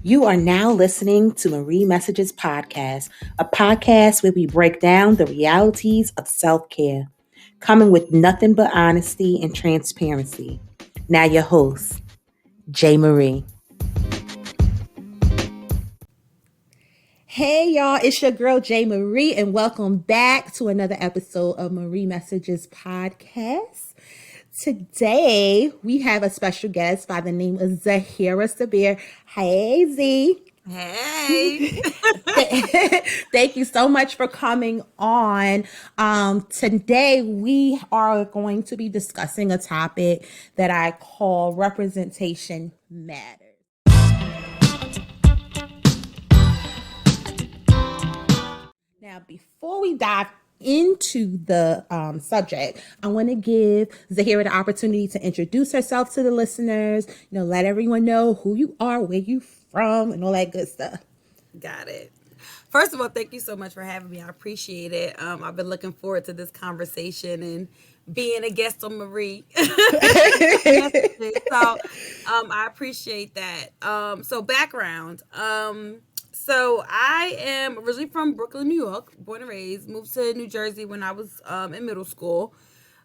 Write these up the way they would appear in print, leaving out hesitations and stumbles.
You are now listening to Marie Messages Podcast, a podcast where we break down the realities of self care, coming with nothing but honesty and transparency. Now, your host, J. Marie. Hey, y'all, it's your girl, J. Marie, and welcome back to another episode of Marie Messages Podcast. Today, we have a special guest by the name of Zahirah Sabir. Hey, Z. Hey. Thank you so much for coming on. Today, we are going to be discussing a topic that I call representation matters. Now, before we dive into the subject, I want to give Zahirah the opportunity to introduce herself to the listeners, let everyone know who you are, where you from, and all that good stuff. Got it. First of all, thank you so much for having me. I appreciate it. I've been looking forward to this conversation and being a guest on Marie. So I appreciate that. So background. So I am originally from Brooklyn, New York, born and raised, moved to New Jersey when I was in middle school.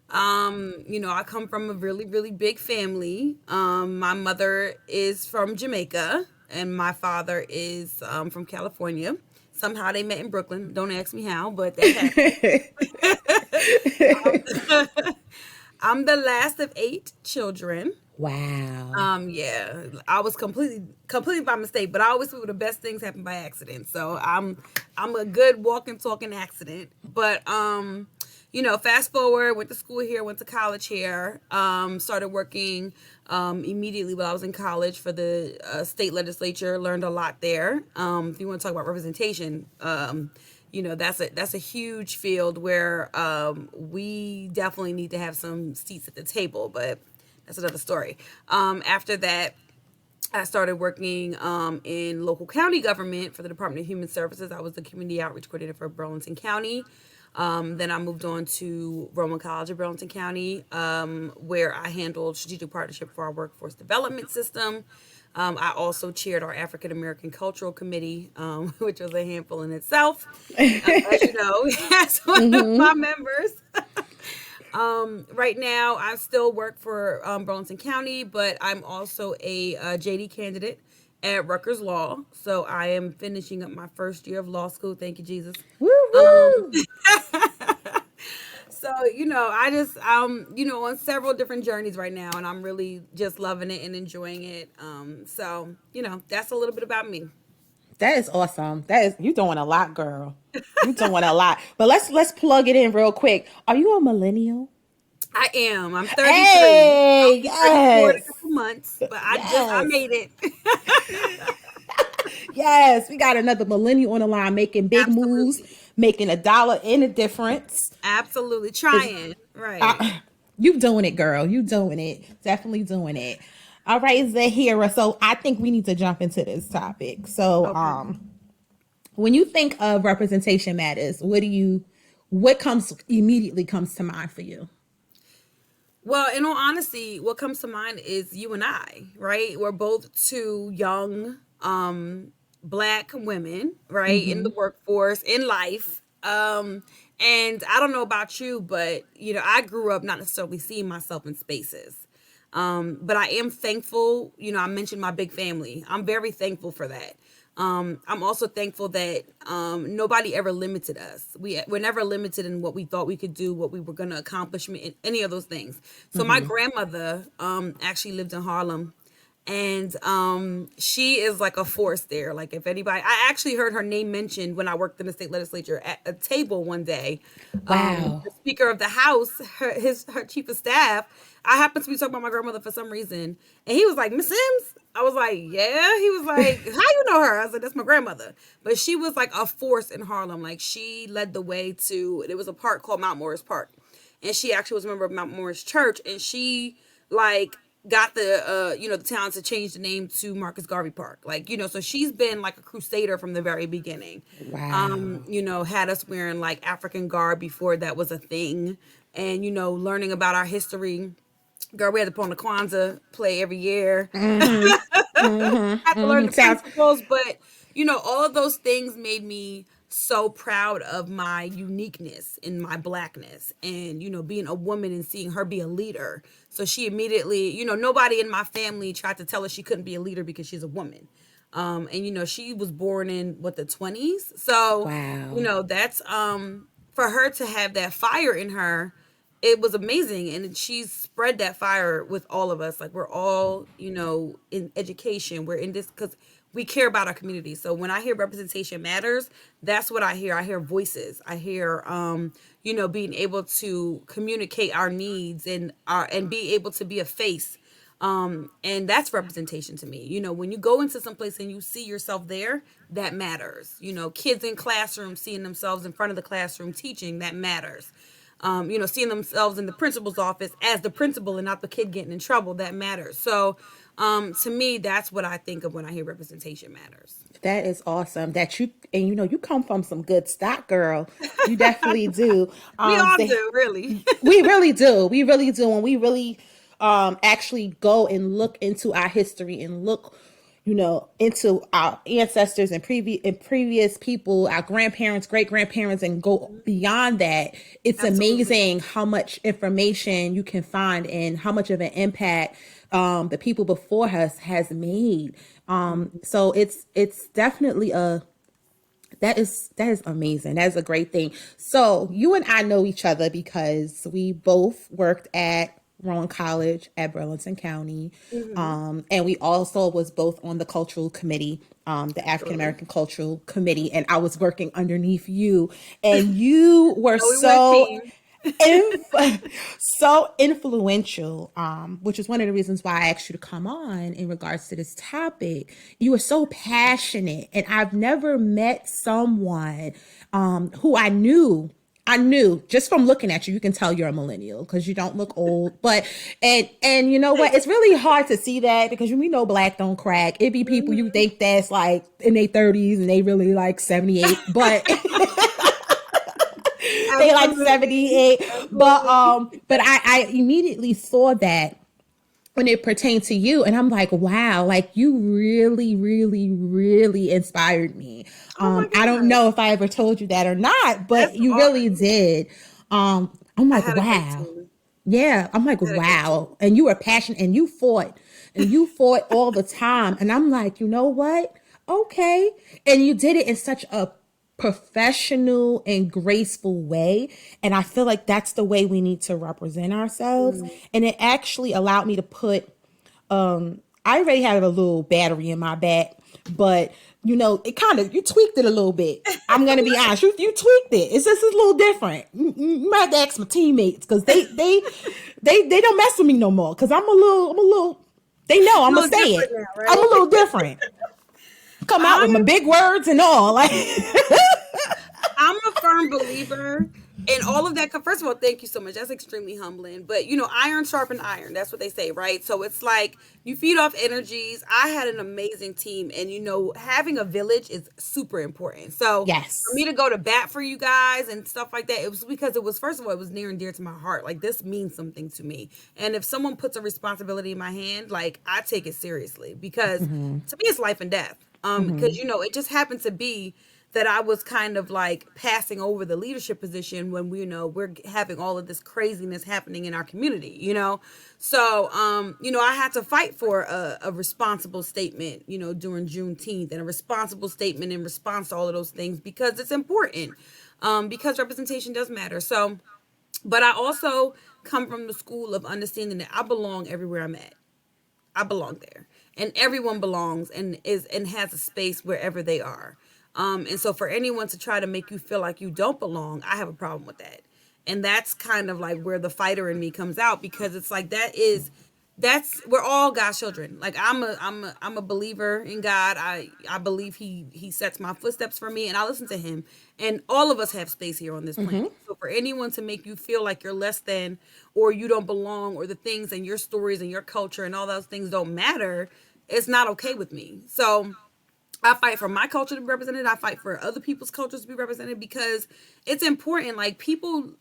I come from a really, really big family. My mother is from Jamaica and my father is from California. Somehow they met in Brooklyn. Don't ask me how, but they happened. I'm the last of 8 children. Wow. Yeah, I was completely by mistake, but I always feel the best things happen by accident. So I'm a good walking, talking accident. But fast forward, went to school here, went to college here, started working immediately while I was in college for the state legislature. Learned a lot there. If you want to talk about representation, that's a huge field where we definitely need to have some seats at the table, but that's another story. After that, I started working in local county government for the Department of Human Services. I was the community outreach coordinator for Burlington County. Then I moved on to Roman College of Burlington County, where I handled strategic partnership for our workforce development system. I also chaired our African American Cultural Committee, which was a handful in itself. As you know, as one of my members. Right now, I still work for Burlington County, but I'm also a JD candidate at Rutgers Law. So I am finishing up my first year of law school. Thank you, Jesus. Woo-woo. So, I just, on several different journeys right now, and I'm really just loving it and enjoying it. So, that's a little bit about me. That is awesome. You doing a lot, girl. You doing a lot. But let's plug it in real quick. Are you a millennial? I am. I'm 33. Hey, I'll be 34 in a yes. couple months, but I made it. Yes, we got another millennial on the line making big moves, making $1 in a difference. Absolutely. Trying. Right. You doing it, girl. You doing it. Definitely doing it. All right, Zahirah. So I think we need to jump into this topic. So Okay. when you think of representation matters, what immediately comes to mind for you? Well, in all honesty, what comes to mind is you and I, right? We're both 2 young Black women, right, in the workforce, in life. And I don't know about you, but, I grew up not necessarily seeing myself in spaces. But I am thankful, I mentioned my big family. I'm very thankful for that. I'm also thankful that nobody ever limited us. We're never limited in what we thought we could do, what we were going to accomplish, any of those things. So my grandmother actually lived in Harlem. And she is like a force there. Like if anybody, I actually heard her name mentioned when I worked in the state legislature at a table one day. Wow. The Speaker of the House, her chief of staff, I happened to be talking about my grandmother for some reason. And he was like, Miss Sims? I was like, yeah. He was like, how you know her? I said, that's my grandmother. But she was like a force in Harlem. Like she led the way to, there was a park called Mount Morris Park. And she actually was a member of Mount Morris Church. And she like got the town to change the name to Marcus Garvey Park. Like, so she's been like a crusader from the very beginning. Wow. Had us wearing like African garb before that was a thing. And, learning about our history. Girl, we had to put on the Kwanzaa play every year. Have to learn the Sounds principles, but all of those things made me so proud of my uniqueness and my blackness, and being a woman and seeing her be a leader. So she immediately, nobody in my family tried to tell her she couldn't be a leader because she's a woman. And she was born in what, the 20s. So wow. that's for her to have that fire in her, it was amazing. And she's spread that fire with all of us. Like, we're all, in education, we're in this because we care about our community. So when I hear representation matters, that's what I hear. I hear voices. I hear being able to communicate our needs, and be able to be a face. And that's representation to me. When you go into some place and you see yourself there, that matters. Kids in classrooms seeing themselves in front of the classroom teaching, that matters. Seeing themselves in the principal's office as the principal and not the kid getting in trouble, that matters. So, to me, that's what I think of when I hear representation matters. That is awesome. That you and you come from some good stock, girl. You definitely do. We all They, do, really. we really do. We really do. And we really actually go and look into our history and look, into our ancestors and previous people, our grandparents, great grandparents, and go beyond that. It's Absolutely. amazing how much information you can find and how much of an impact the people before us has made. So it's definitely a that is amazing. That is a great thing. So you and I know each other because we both worked at Rowan College at Burlington County, Hmm. and we also was both on the cultural committee, the African Absolutely. American Cultural Committee, and I was working underneath you, and you were No, we were a so team. so influential, which is one of the reasons why I asked you to come on in regards to this topic. You were so passionate, and I've never met someone who I knew just from looking at you. You can tell you're a millennial because you don't look old. But and you know what? It's really hard to see that because we know black don't crack. It be people you Hmm. think that's like in their 30s and they really like 78, but they like Absolutely. 78. but Absolutely. um but I immediately saw that when it pertained to you, and I'm like, wow, like you really really really inspired me. Oh my I don't God. know if I ever told you that or not, but That's you really awesome. did. I'm I like, had a great wow. team. Yeah, I'm like, I had a great team. wow. And you were passionate and you fought all the time. And I'm like, you know what? Okay. And you did it in such a professional and graceful way. And I feel like that's the way we need to represent ourselves. Mm. And it actually allowed me to put, I already had a little battery in my back, but it kind of, you tweaked it a little bit. I'm gonna be honest, you tweaked it. It's just a little different. You might have to ask my teammates because they don't mess with me no more because I'm a little. They know A I'm gonna little say different it. now, I'm a right? little different. Come out with my I'm big words and all. Like, I'm a firm believer in all of that. First of all, thank you so much. That's extremely humbling. But iron sharpened iron. That's what they say, right? So it's like you feed off energies. I had an amazing team, and having a village is super important. So for me yes. to go to bat for you guys and stuff like that, it was because it was, first of all, it was near and dear to my heart. Like, this means something to me. And if someone puts a responsibility in my hand, like, I take it seriously because to me it's life and death. Because it just happened to be that I was kind of like passing over the leadership position when we're having all of this craziness happening in our community. So I had to fight for a responsible statement, during Juneteenth, and a responsible statement in response to all of those things because it's important. Because representation does matter. So, but I also come from the school of understanding that I belong everywhere I'm at. I belong there, and everyone belongs and has a space wherever they are. And so for anyone to try to make you feel like you don't belong, I have a problem with that. And that's kind of like where the fighter in me comes out, because it's like that's we're all God's children. Like, I'm a believer in God. I believe he sets my footsteps for me, and I listen to him. And all of us have space here on this planet. So for anyone to make you feel like you're less than, or you don't belong, or the things and your stories and your culture and all those things don't matter, it's not okay with me. So I fight for my culture to be represented. I fight for other people's cultures to be represented because it's important. Like, people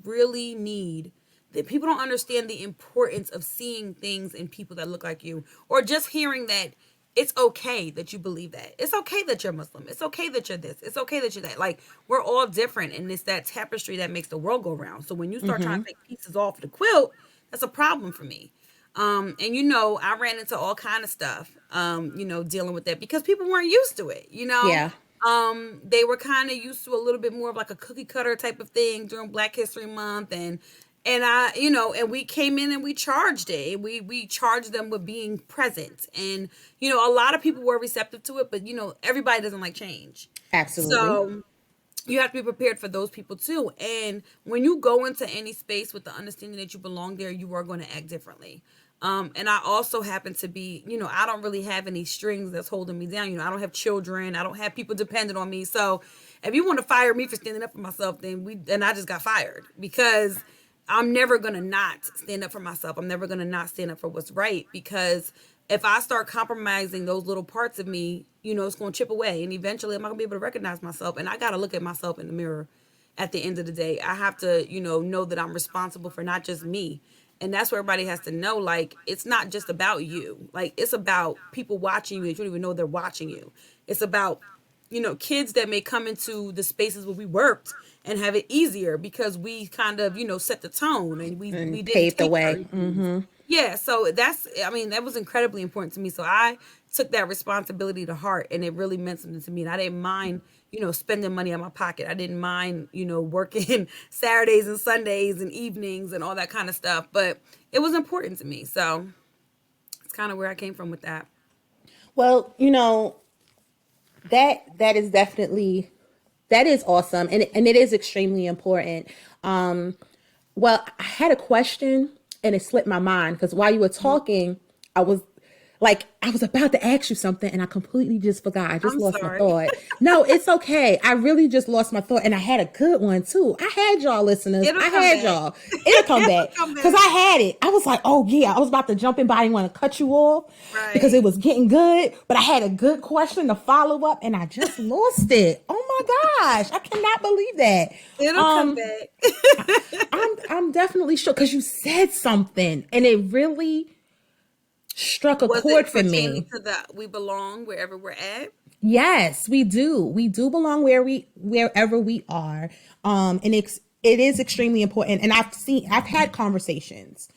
really need that people don't understand the importance of seeing things in people that look like you, or just hearing that it's okay that you believe that. It's okay that you're Muslim. It's okay that you're this. It's okay that you're that. Like, we're all different, and it's that tapestry that makes the world go round. So when you start trying to take pieces off the quilt, that's a problem for me. And I ran into all kind of stuff, dealing with that because people weren't used to it, Yeah. They were kind of used to a little bit more of like a cookie cutter type of thing during Black History Month, and and we came in and we charged it. We charged them with being present, and a lot of people were receptive to it, but everybody doesn't like change. Absolutely. So you have to be prepared for those people too. And when you go into any space with the understanding that you belong there, you are going to act differently. And I also happen to be, I don't really have any strings that's holding me down. I don't have children. I don't have people dependent on me. So if you want to fire me for standing up for myself, then I just got fired, because I'm never going to not stand up for myself. I'm never going to not stand up for what's right, because if I start compromising those little parts of me, it's going to chip away, and eventually I'm not going to be able to recognize myself. And I got to look at myself in the mirror at the end of the day. I have to, know that I'm responsible for not just me. And that's where everybody has to know, like, it's not just about you. Like, it's about people watching you. You don't even know they're watching you. It's about, kids that may come into the spaces where we worked and have it easier because we kind of, set the tone, and we didn't paved the way. Yeah, so that was incredibly important to me. So I took that responsibility to heart, and it really meant something to me. And I didn't mind, spending money out of my pocket. I didn't mind, working Saturdays and Sundays and evenings and all that kind of stuff. But it was important to me. So it's kind of where I came from with that. Well, that is definitely, that is awesome. And it is extremely important. Well, I had a question and it slipped my mind because while you were talking, I was about to ask you something and I completely just forgot. I just lost my thought. No, it's okay. I really just lost my thought, and I had a good one too. I had y'all listeners. It'll come back because I had it. I was like, oh yeah, I was about to jump in, but I didn't want to cut you off because it was getting good. But I had a good question to follow up, and I just lost it. Oh my gosh, I cannot believe that. It'll come back. I'm definitely sure because you said something, and it really struck a chord for me. We belong wherever we're at. Yes, we do. We do belong wherever we are. And it is extremely important. And I've had conversations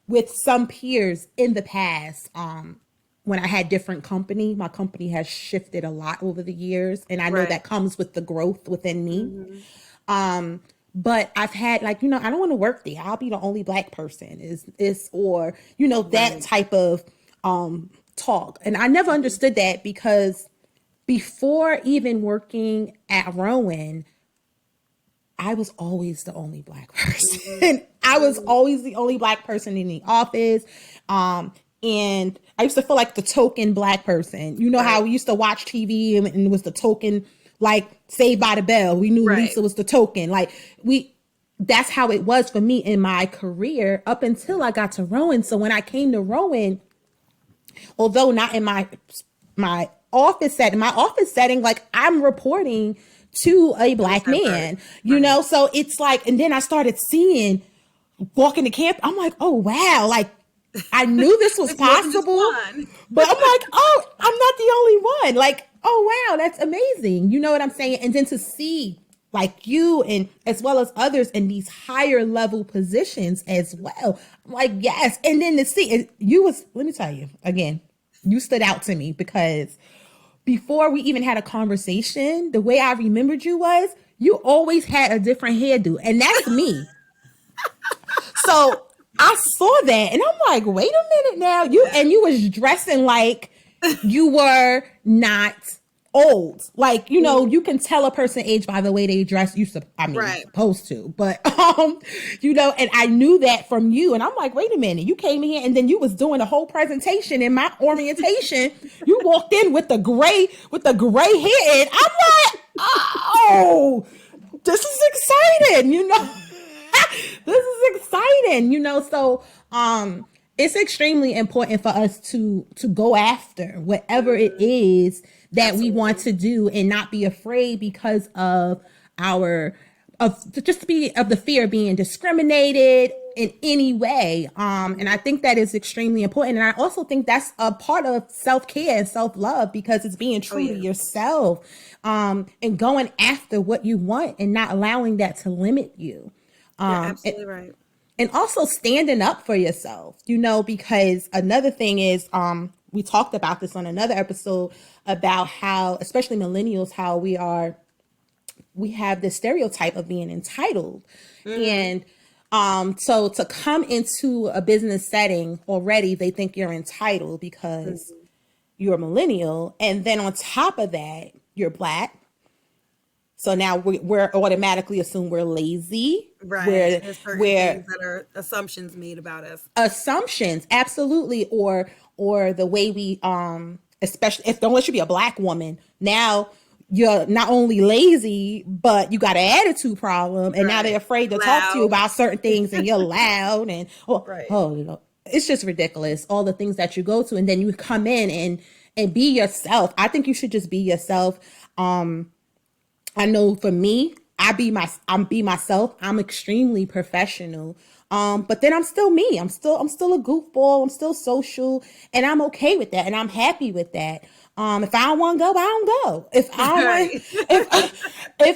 with some peers in the past. When I had different company, my company has shifted a lot over the years, and I know that comes with the growth within me. But I've had I don't want to work there. I'll be the only Black person or that type of talk. And I never understood that because before even working at Rowan, I was always the only Black person. I was always the only Black person in the office. And I used to feel like the token Black person. How we used to watch TV and it was the token, like Saved by the Bell. We knew Lisa was the token. That's how it was for me in my career up until I got to Rowan. So when I came to Rowan, although not in my office setting, like I'm reporting to a Black man, so it's like, and then I started walking to camp. I'm like, oh wow. Like I knew this was possible, but I'm like, oh, I'm not the only one. Like, oh wow, that's amazing. You know what I'm saying? And then to see like you and as well as others in these higher level positions as well. I'm like, yes. And then to see let me tell you again, you stood out to me because before we even had a conversation, the way I remembered you was you always had a different hairdo, and that's me. So I saw that and I'm like, wait a minute now. You was dressing like you were not old. Like, you can tell a person age by the way they dress. Supposed to, but, and I knew that from you. And I'm like, wait a minute, you came in here and then you was doing a whole presentation in my orientation. You walked in with the gray hair. And I'm like, oh, this is exciting, this is exciting, so, it's extremely important for us to go after whatever it is that we want to do and not be afraid because of our of the fear of being discriminated in any way. And I think that is extremely important. And I also think that's a part of self-care and self-love, because it's being true to yourself, and going after what you want and not allowing that to limit you. You're absolutely right. And also standing up for yourself, because another thing is, we talked about this on another episode about how, especially millennials, how we have this stereotype of being entitled. And so to come into a business setting already, they think you're entitled because you're a millennial. And then on top of that, you're Black. So now we're automatically assume we're lazy. Right. There's certain things that are assumptions made about us. Assumptions, absolutely. Or the way we, especially if unless you be a Black woman, now you're not only lazy, but you got an attitude problem, and now they're afraid to talk to you about certain things, and you're loud, and it's just ridiculous. All the things that you go to, and then you come in and be yourself. I think you should just be yourself. I know for me, I'm be myself. I'm extremely professional. But then I'm still me. I'm still a goofball. I'm still social, and I'm okay with that, and I'm happy with that. If I don't want to go, I don't go. If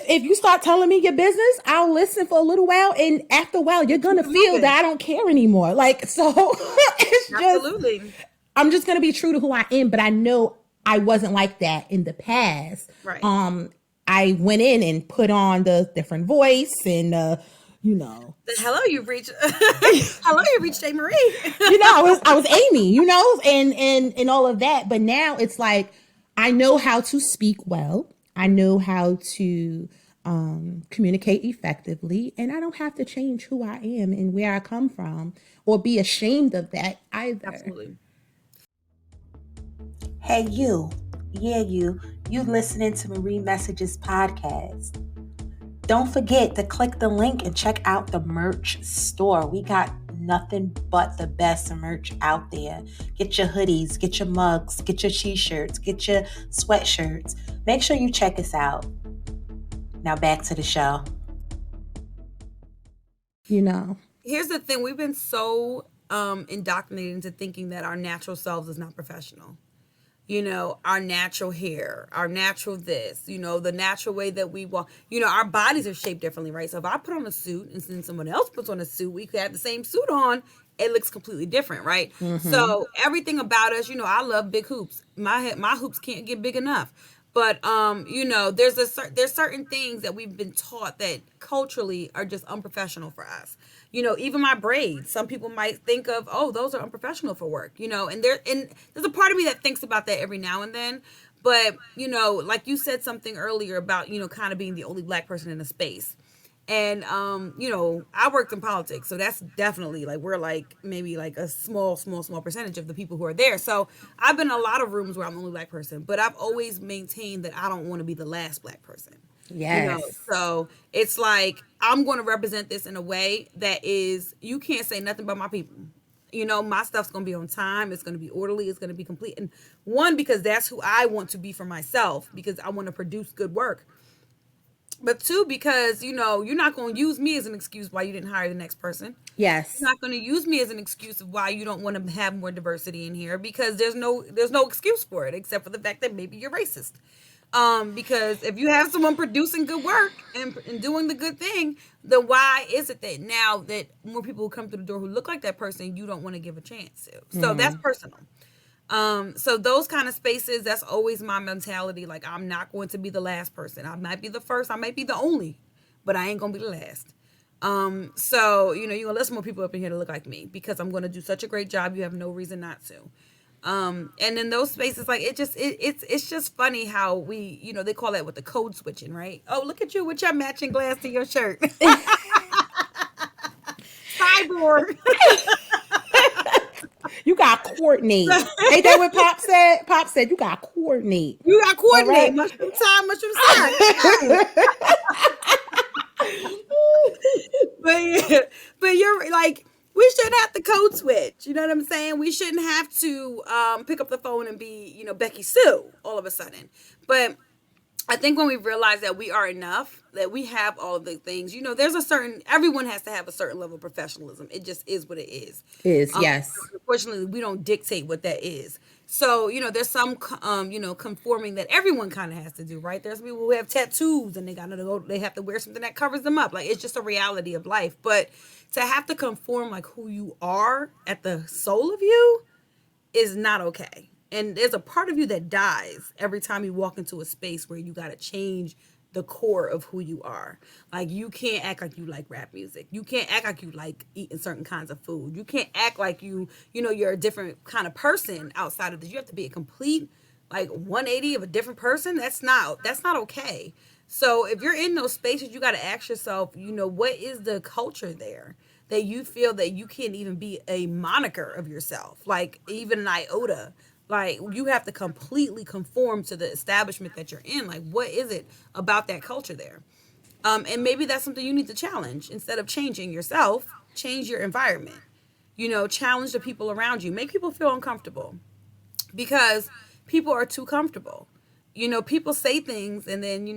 if you start telling me your business, I'll listen for a little while, and after a while, you're gonna feel that I don't care anymore. Like, so it's absolutely. I'm just gonna be true to who I am, but I know I wasn't like that in the past. Right. I went in and put on the different voice, and hello, you've reached A. Marie. I was Amy, and all of that. But now it's like, I know how to speak well. I know how to communicate effectively, and I don't have to change who I am and where I come from or be ashamed of that either. Absolutely. Hey, you. Yeah, you listening to Marie Messages podcast. Don't forget to click the link and check out the merch store. We got nothing but the best merch out there. Get your hoodies, get your mugs, get your t-shirts, get your sweatshirts. Make sure you check us out. Now back to the show. Here's the thing. We've been so indoctrinated into thinking that our natural selves is not professional. Our natural hair, our natural this, the natural way that we walk, our bodies are shaped differently, right? So if I put on a suit and then someone else puts on a suit, we could have the same suit on. It looks completely different, right? Mm-hmm. So everything about us, I love big hoops. My hoops can't get big enough. But, there's certain things that we've been taught that culturally are just unprofessional for us. Even my braids, some people might think of, oh, those are unprofessional for work, and there's a part of me that thinks about that every now and then. But, like you said something earlier about, kind of being the only Black person in a space. And, I worked in politics, so that's definitely we're maybe a small percentage of the people who are there. So I've been in a lot of rooms where I'm the only Black person, but I've always maintained that I don't want to be the last Black person. Yes. So it's I'm going to represent this in a way that is, you can't say nothing about my people. My stuff's going to be on time. It's going to be orderly. It's going to be complete. And one, because that's who I want to be for myself, because I want to produce good work. But two, because, you're not going to use me as an excuse why you didn't hire the next person. Yes. You're not going to use me as an excuse of why you don't want to have more diversity in here, because there's no excuse for it, except for the fact that maybe you're racist. Because if you have someone producing good work and doing the good thing, then why is it that now that more people who come through the door who look like that person, you don't want to give a chance to? So that's personal. So those kind of spaces, that's always my mentality. I'm not going to be the last person. I might be the first, I might be the only, but I ain't going to be the last. So, you're going to let some more people up in here to look like me, because I'm going to do such a great job. You have no reason not to. And in those spaces, it's just funny how we, they call that with the code switching, right? Oh, look at you with your matching glass to your shirt. Cyborg. You got to coordinate. Ain't that what Pop said? Pop said you got to coordinate. You got to coordinate. Right. Mushroom time, mushroom side. But you're we shouldn't have to code switch. You know what I'm saying? We shouldn't have to pick up the phone and be, Becky Sue all of a sudden. But I think when we realize that we are enough, that we have all the things, there's everyone has to have a certain level of professionalism. It just is what it is. Is yes. Unfortunately, we don't dictate what that is. So, there's some, conforming that everyone kind of has to do, right? There's people who have tattoos and they have to wear something that covers them up. Like, it's just a reality of life. But to have to conform like who you are at the soul of you is not okay. And there's a part of you that dies every time you walk into a space where you got to change the core of who you are. Like, you can't act like you like rap music. You can't act like you like eating certain kinds of food. You can't act like you're a different kind of person outside of this. You have to be a complete, like, 180 of a different person. That's not okay. So if you're in those spaces, you got to ask yourself, what is the culture there that you feel that you can't even be a moniker of yourself, like even an iota. Like, you have to completely conform to the establishment that you're in. Like, what is it about that culture there? And maybe that's something you need to challenge. Instead of changing yourself, change your environment. Challenge the people around you. Make people feel uncomfortable, because people are too comfortable. People say things, and then,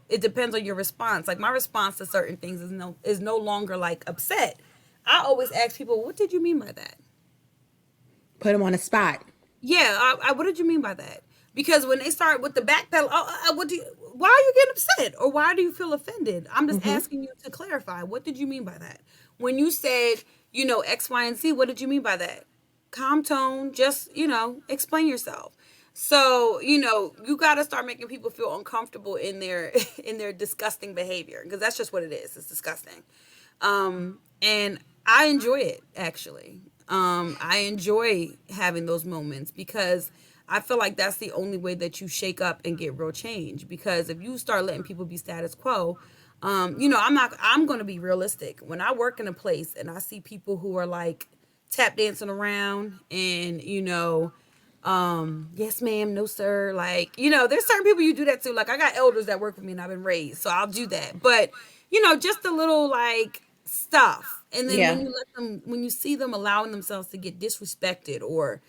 it depends on your response. Like, my response to certain things is no longer like upset. I always ask people, what did you mean by that? Put them on the spot. Yeah, what did you mean by that? Because when they start with the backpedal, why are you getting upset? Or why do you feel offended? I'm just asking you to clarify. What did you mean by that? When you said, X, Y, and Z, what did you mean by that? Calm tone, just, explain yourself. So, you got to start making people feel uncomfortable in their disgusting behavior, because that's just what it is. It's disgusting. And I enjoy it, actually. I enjoy having those moments, because I feel like that's the only way that you shake up and get real change. Because if you start letting people be status quo, I'm going to be realistic. When I work in a place and I see people who are like tap dancing around and, yes, ma'am, no, sir. Like, there's certain people you do that to. Like, I got elders that work with me and I've been raised, so I'll do that. But, just a little like stuff. And then when you see them allowing themselves to get disrespected or,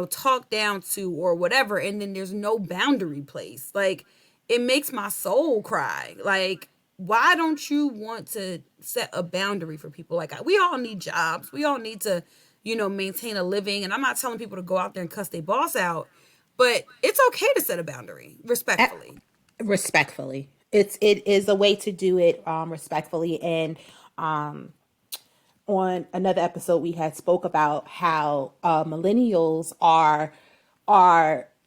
talked down to or whatever, and then there's no boundary placed, like, it makes my soul cry. Like, why don't you want to set a boundary for people? Like, we all need jobs. We all need to, maintain a living. And I'm not telling people to go out there and cuss their boss out, but it's okay to set a boundary respectfully. Respectfully. It is a way to do it respectfully. And on another episode, we had spoke about how millennials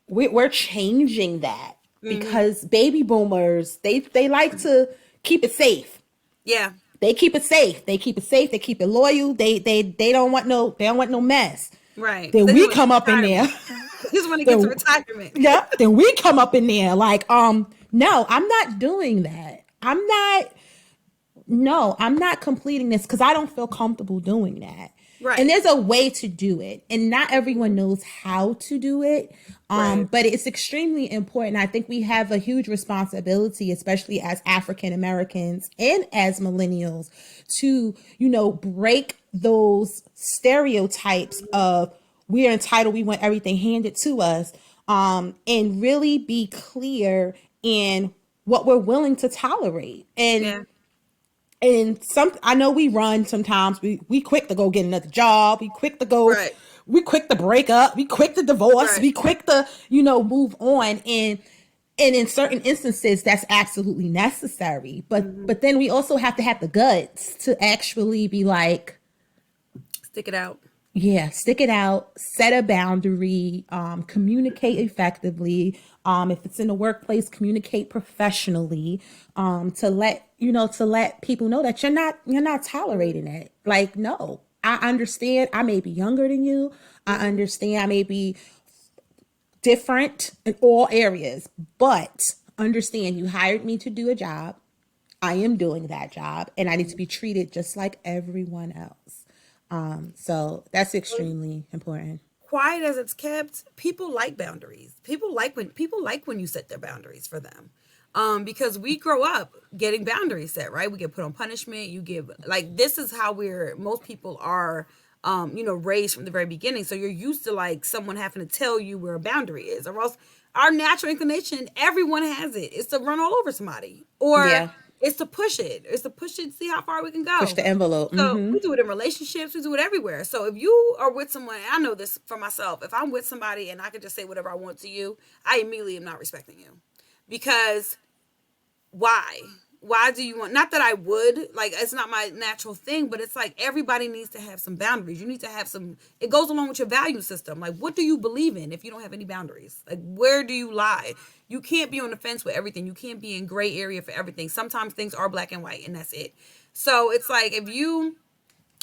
we're changing that, because baby boomers, they like to keep it safe. Yeah. They keep it safe. They keep it safe. They keep it loyal. They don't want no mess. Right. Then we come up in there. Just want to get to retirement. Yeah. Then we come up in there like, no, I'm not doing that. I'm not completing this because I don't feel comfortable doing that. Right. And there's a way to do it, and not everyone knows how to do it. But it's extremely important. I think we have a huge responsibility, especially as African Americans and as millennials, to, break those stereotypes of we are entitled, we want everything handed to us, and really be clear in what we're willing to tolerate. And I know we run sometimes. We quick to go get another job. We quick to go. Right. We quick to break up. We quick to divorce. Right. We quick to move on. And in certain instances, that's absolutely necessary. But then we also have to have the guts to actually be like, stick it out. Yeah, stick it out, set a boundary, communicate effectively. If it's in the workplace, communicate professionally, to let people know that you're not tolerating it. Like, no, I understand I may be younger than you. I understand I may be different in all areas, but understand you hired me to do a job. I am doing that job, and I need to be treated just like everyone else. So that's extremely important. Quiet as it's kept, people like boundaries. People like when you set their boundaries for them. Because we grow up getting boundaries set, right? We get put on punishment. This is how most people are, raised from the very beginning. So you're used to like someone having to tell you where a boundary is, or else our natural inclination, everyone has it. It's to run all over somebody, or Yeah. it's to push it. It's to push it to see how far we can Push go. the envelope. So Mm-hmm. we do it in relationships. We do it everywhere. So if you are with someone, and I know this for myself, if I'm with somebody and I can just say whatever I want to you, I immediately am not respecting you, because why? Why do you want, not that I would, like, it's not my natural thing, but it's like everybody needs to have some boundaries. You need to have some, it goes along with your value system. Like, what do you believe in if you don't have any boundaries? Like, where do you lie? You can't be on the fence with everything. You can't be in gray area for everything. Sometimes things are black and white, and that's it. So it's like, if you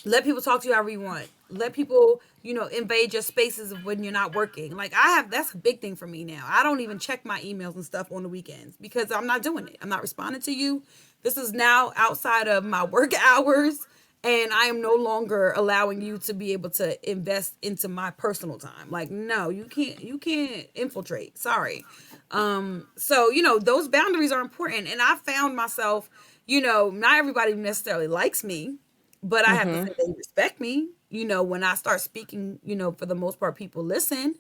let people talk to you however you want. Let people, invade your spaces of when you're not working. Like, that's a big thing for me now. I don't even check my emails and stuff on the weekends because I'm not doing it. I'm not responding to you. This is now outside of my work hours, and I am no longer allowing you to be able to invest into my personal time. Like, no, you can't infiltrate. Sorry. So, those boundaries are important. And I found myself, not everybody necessarily likes me, but I have to Mm-hmm. say they respect me. When I start speaking, for the most part, people listen,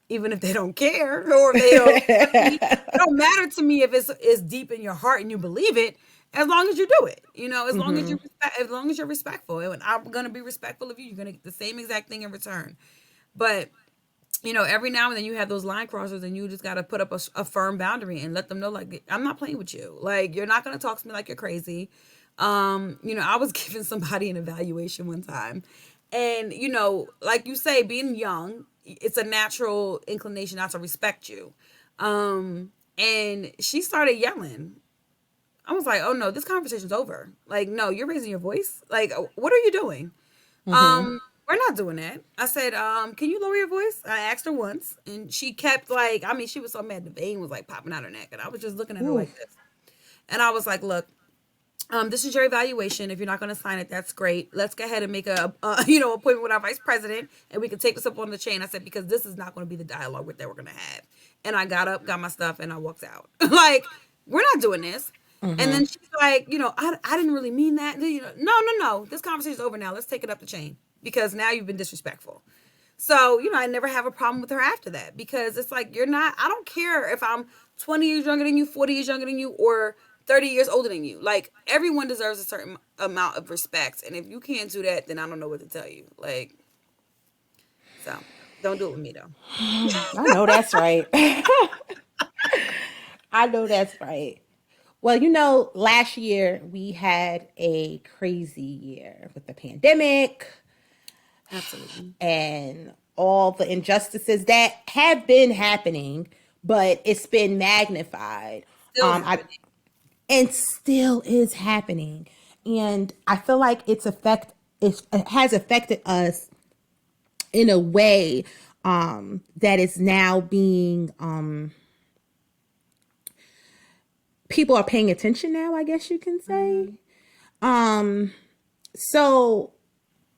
even if they don't care or if they don't. It don't matter to me if it's deep in your heart and you believe it, as long as you do it. As long as Mm-hmm. you're respectful, and I'm gonna be respectful of you. You're gonna get the same exact thing in return. But every now and then you have those line crossers, and you just got to put up a firm boundary and let them know, like, I'm not playing with you. Like, you're not going to talk to me like you're crazy. I was giving somebody an evaluation one time, and like you say, being young, it's a natural inclination not to respect you. And she started yelling. I was like, oh no, this conversation's over. Like, no, you're raising your voice. Like, what are you doing? Mm-hmm. We're not doing that. I said, can you lower your voice? I asked her once, and she kept, like, I mean, she was so mad the vein was like popping out her neck, and I was just looking at her Ooh. like this. And I was like, look, this is your evaluation. If you're not going to sign it, that's great. Let's go ahead and make a appointment with our vice president, and we can take this up on the chain. I said, because this is not going to be the dialogue that we're going to have. And I got up, got my stuff, and I walked out. Like, we're not doing this. And Mm-hmm. then she's like, I didn't really mean that. No, no, no. This conversation's over now. Let's take it up the chain, because now you've been disrespectful. So, I never have a problem with her after that, because it's like, I don't care if I'm 20 years younger than you, 40 years younger than you, or 30 years older than you. Like, everyone deserves a certain amount of respect. And if you can't do that, then I don't know what to tell you. Like, so don't do it with me, though. I know that's right. I know that's right. Well, last year we had a crazy year with the pandemic Absolutely. and all the injustices that have been happening, but it's been magnified. Still I happening. and still is happening, and I feel like it has affected us in a way that is now being people are paying attention now, I guess you can say. Mm-hmm. So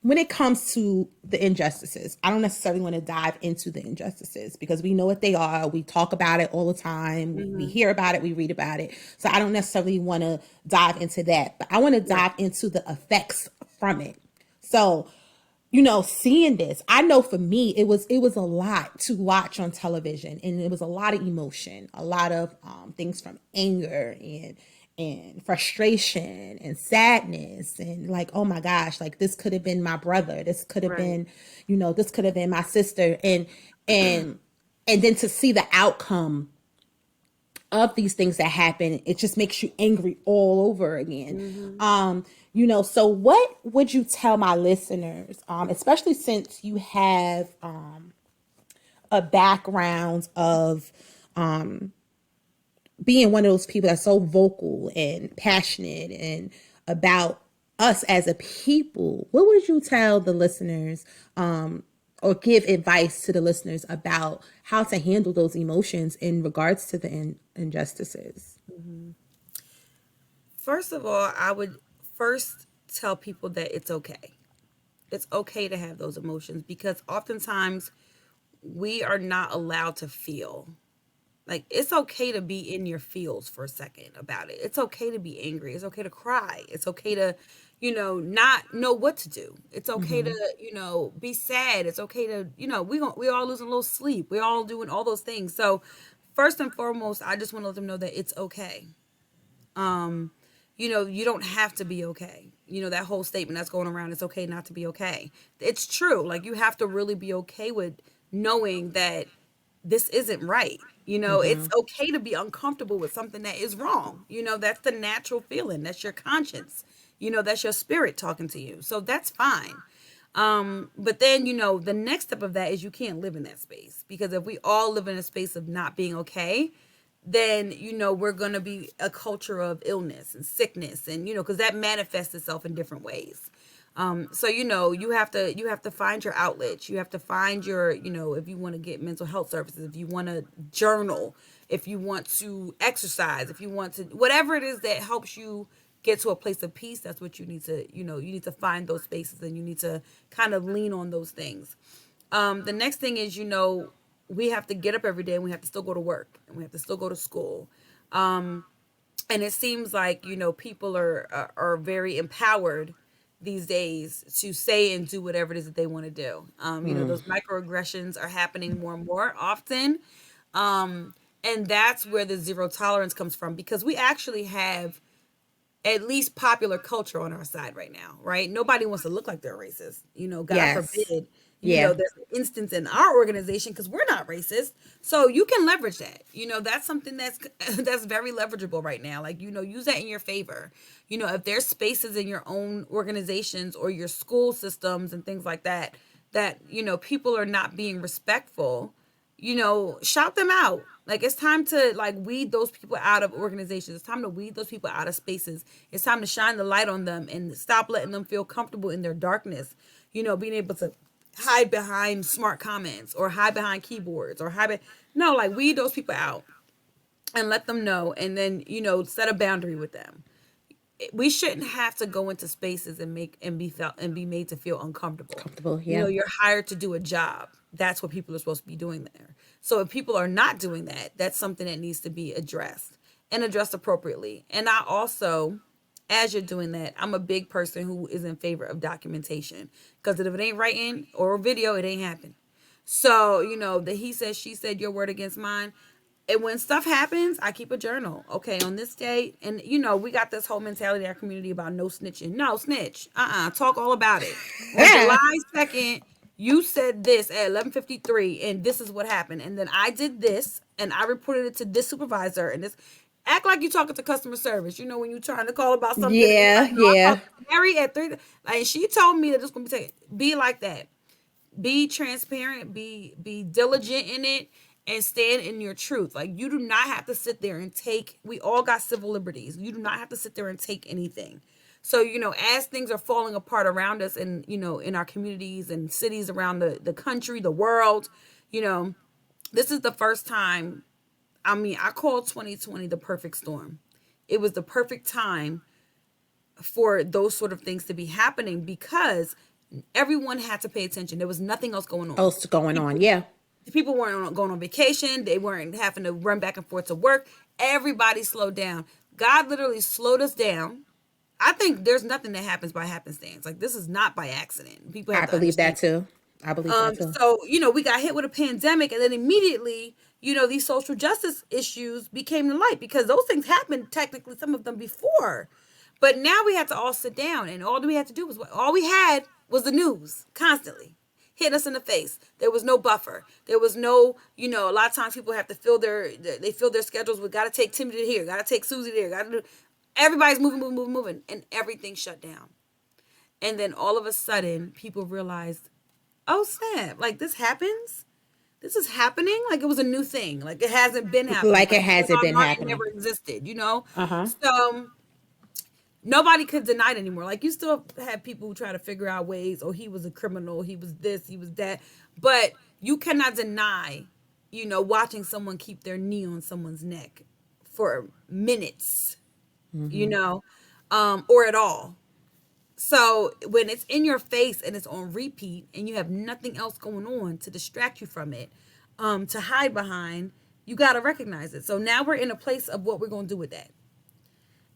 when it comes to the injustices, I don't necessarily want to dive into the injustices because we know what they are. We talk about it all the time. We Mm-hmm. hear about it. We read about it. So I don't necessarily want to dive into that, but I want to Right. dive into the effects from it. So, seeing this, I know for me, it was a lot to watch on television, and it was a lot of emotion, a lot of things from anger and frustration and sadness, and like, oh my gosh, like this could have been my brother, this could have Right. been, this could have been my sister, and and then to see the outcome of these things that happen, it just makes you angry all over again. Mm-hmm. So what would you tell my listeners, especially since you have a background of being one of those people that's so vocal and passionate and about us as a people, what would you tell the listeners, or give advice to the listeners about how to handle those emotions in regards to the injustices? Mm-hmm. First of all, I would first tell people that it's okay. It's okay to have those emotions, because oftentimes we are not allowed to feel. Like, it's okay to be in your feels for a second about it. It's okay to be angry. It's okay to cry. It's okay to, not know what to do. It's okay Mm-hmm. to, be sad. It's okay to, we all losing a little sleep. We're all doing all those things. So first and foremost, I just want to let them know that it's okay. Um, you don't have to be okay. That whole statement that's going around, it's okay not to be okay. It's true. Like, you have to really be okay with knowing that this isn't right. It's okay to be uncomfortable with something that is wrong. That's the natural feeling. That's your conscience. That's your spirit talking to you. So that's fine. But then, the next step of that is you can't live in that space, because if we all live in a space of not being okay, then we're going to be a culture of illness and sickness, and because that manifests itself in different ways. So you have to find your outlets. You have to find your, if you want to get mental health services, if you want to journal, if you want to exercise, if you want to, whatever it is that helps you get to a place of peace, that's what you need to, you need to find those spaces, and you need to kind of lean on those things. The next thing is, we have to get up every day, and we have to still go to work, and we have to still go to school. And it seems like, people are very empowered these days to say and do whatever it is that they want to do. Those microaggressions are happening more and more often. And that's where the zero tolerance comes from, because we actually have at least popular culture on our side right now, right? Nobody wants to look like they're racist. God Yes. forbid, Yeah. there's an instance in our organization, because we're not racist. So you can leverage that. That's something that's that's very leverageable right now. Like, use that in your favor. If there's spaces in your own organizations or your school systems and things like that, people are not being respectful, shout them out. Like, it's time to, like, weed those people out of organizations. It's time to weed those people out of spaces. It's time to shine the light on them and stop letting them feel comfortable in their darkness. Being able to hide behind smart comments or hide behind keyboards or no, like, weed those people out and let them know. And then, set a boundary with them. We shouldn't have to go into spaces and be made to feel uncomfortable. Comfortable, yeah. You're hired to do a job. That's what people are supposed to be doing there. So if people are not doing that, that's something that needs to be addressed and addressed appropriately. And I also, as you're doing that, I'm a big person who is in favor of documentation, because if it ain't writing or video, it ain't happen. So, the he said, she said, your word against mine. And when stuff happens, I keep a journal. Okay, on this date, and we got this whole mentality in our community about no snitching. No snitch. Talk all about it. On July 2nd, you said this at 11:53, and this is what happened. And then I did this, and I reported it to this supervisor, and this. Act like you're talking to customer service. When you're trying to call about something. Yeah, yeah. Mary at 3, and she told me that it's gonna be taken. Be like that. Be transparent. Be diligent in it. And stand in your truth. Like, you do not have to sit there and take, we all got civil liberties. You do not have to sit there and take anything. So, as things are falling apart around us and, in our communities and cities around the country, the world, this is the first time, I call 2020 the perfect storm. It was the perfect time for those sort of things to be happening, because everyone had to pay attention. There was nothing else going on. Yeah. People weren't going on vacation. They weren't having to run back and forth to work. Everybody slowed down. God literally slowed us down. I think there's nothing that happens by happenstance. Like, this is not by accident. People have I believe that too. So, we got hit with a pandemic, and then immediately, these social justice issues became the light, because those things happened, technically, some of them before. But now we had to all sit down, and all we had to do was, all we had was the news constantly hit us in the face. There was no buffer. There was no, a lot of times people have to fill their schedules with, got to take Timothy here, got to take Susie there, everybody's moving, and everything shut down. And then all of a sudden, people realized, oh snap, like, this happens? This is happening? Like, it was a new thing. Like, it hasn't been happening. Like, it hasn't been happening. It never existed, Uh-huh. So nobody could deny it anymore. Like, you still have people who try to figure out ways, oh, he was a criminal, he was this, he was that. But you cannot deny, watching someone keep their knee on someone's neck for minutes, or at all. So when it's in your face and it's on repeat and you have nothing else going on to distract you from it, to hide behind, you got to recognize it. So now we're in a place of what we're going to do with that.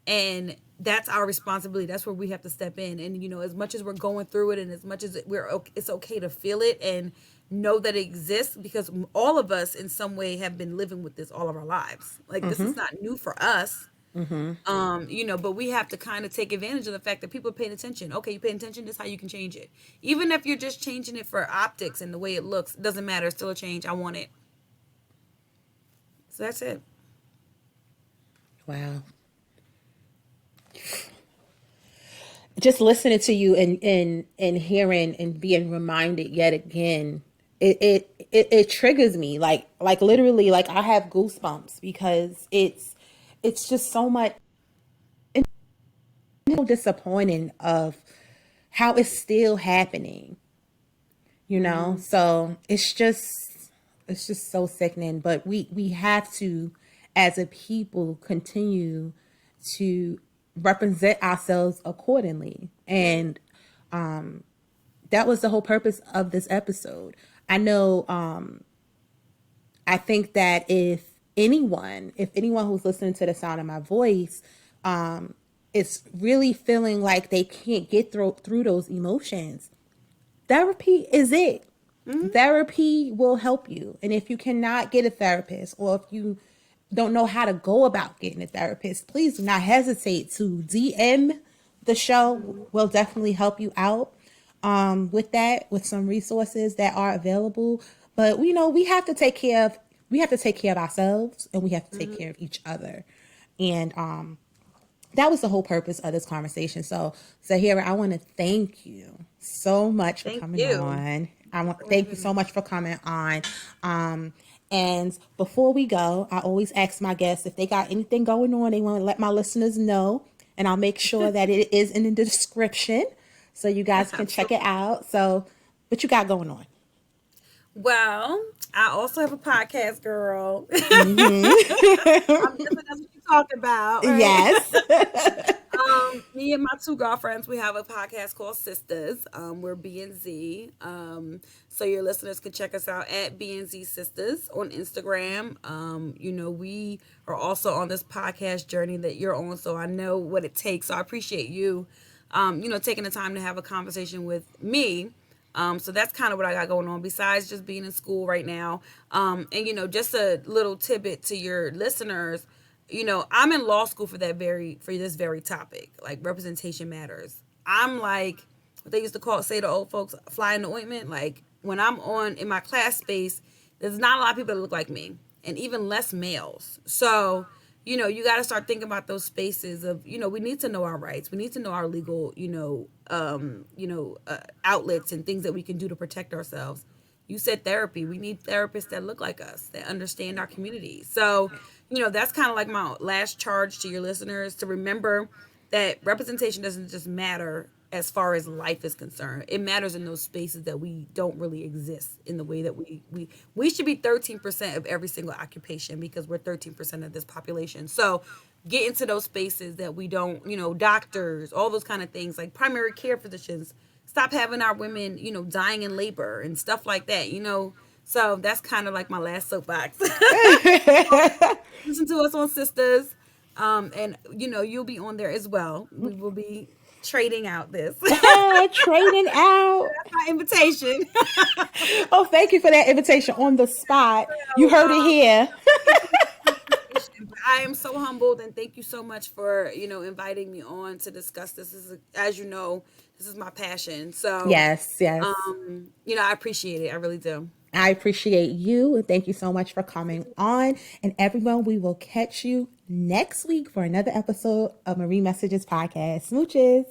And that's our responsibility. That's where we have to step in. And, as much as we're going through it and as much as it's okay to feel it and know that it exists, because all of us in some way have been living with this all of our lives. Like, this is not new for us. But we have to kind of take advantage of the fact that people are paying attention. Okay, you paying attention, this is how you can change it. Even if you're just changing it for optics and the way it looks, it doesn't matter. It's still a change. I want it. So that's it. Wow. Just listening to you and hearing and being reminded yet again, it triggers me like literally, like I have goosebumps because it's just so much disappointing of how it's still happening, so it's just so sickening. But we have to, as a people, continue to represent ourselves accordingly. And that was the whole purpose of this episode. I know, I think that if anyone who's listening to the sound of my voice is really feeling like they can't get through those emotions, therapy is it. Therapy will help you. And if you cannot get a therapist, or if you don't know how to go about getting a therapist, please do not hesitate to DM the show. We'll definitely help you out with that, with some resources that are available. But we have to take care of ourselves, and we have to take care of each other. And that was the whole purpose of this conversation. So Zahirah, I want to thank you so much for coming on. Thank you so much for coming on. And before we go, I always ask my guests if they got anything going on they want to let my listeners know, and I'll make sure that it is in the description so you guys can check it out. So, what you got going on? Well, I also have a podcast, girl. I'm guessing that's what you're talking about, right? Yes. Me and my two girlfriends, we have a podcast called Sisters. We're B&Z. So your listeners can check us out at B&Z Sisters on Instagram. We are also on this podcast journey that you're on, so I know what it takes. So I appreciate you, taking the time to have a conversation with me. So that's kind of what I got going on besides just being in school right now. And just a little tidbit to your listeners. I'm in law school for this very topic, like representation matters. I'm like what they used to say to old folks, fly in the ointment. Like when I'm in my class space, there's not a lot of people that look like me, and even less males. So, you got to start thinking about those spaces of, we need to know our rights. We need to know our legal, outlets and things that we can do to protect ourselves. You said therapy. We need therapists that look like us, that understand our community. So, that's kind of like my last charge to your listeners, to remember that representation doesn't just matter as far as life is concerned. It matters in those spaces that we don't really exist in the way that we should be 13% of every single occupation, because we're 13% of this population. So get into those spaces that we don't, doctors, all those kind of things, like primary care physicians. Stop having our women, dying in labor and stuff like that, So that's kind of like my last soapbox. Listen to us on Sisters. And, you'll be on there as well. We will be trading out this. Trading out. That's my invitation. Oh, thank you for that invitation on the spot. You heard it here. I am so humbled, and thank you so much for, inviting me on to discuss this. As you know, this is my passion. So yes. I appreciate it. I really do. I appreciate you, and thank you so much for coming on. And everyone, we will catch you next week for another episode of Marie Messages Podcast. Smooches.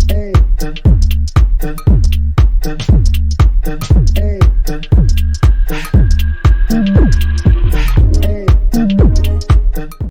Hey.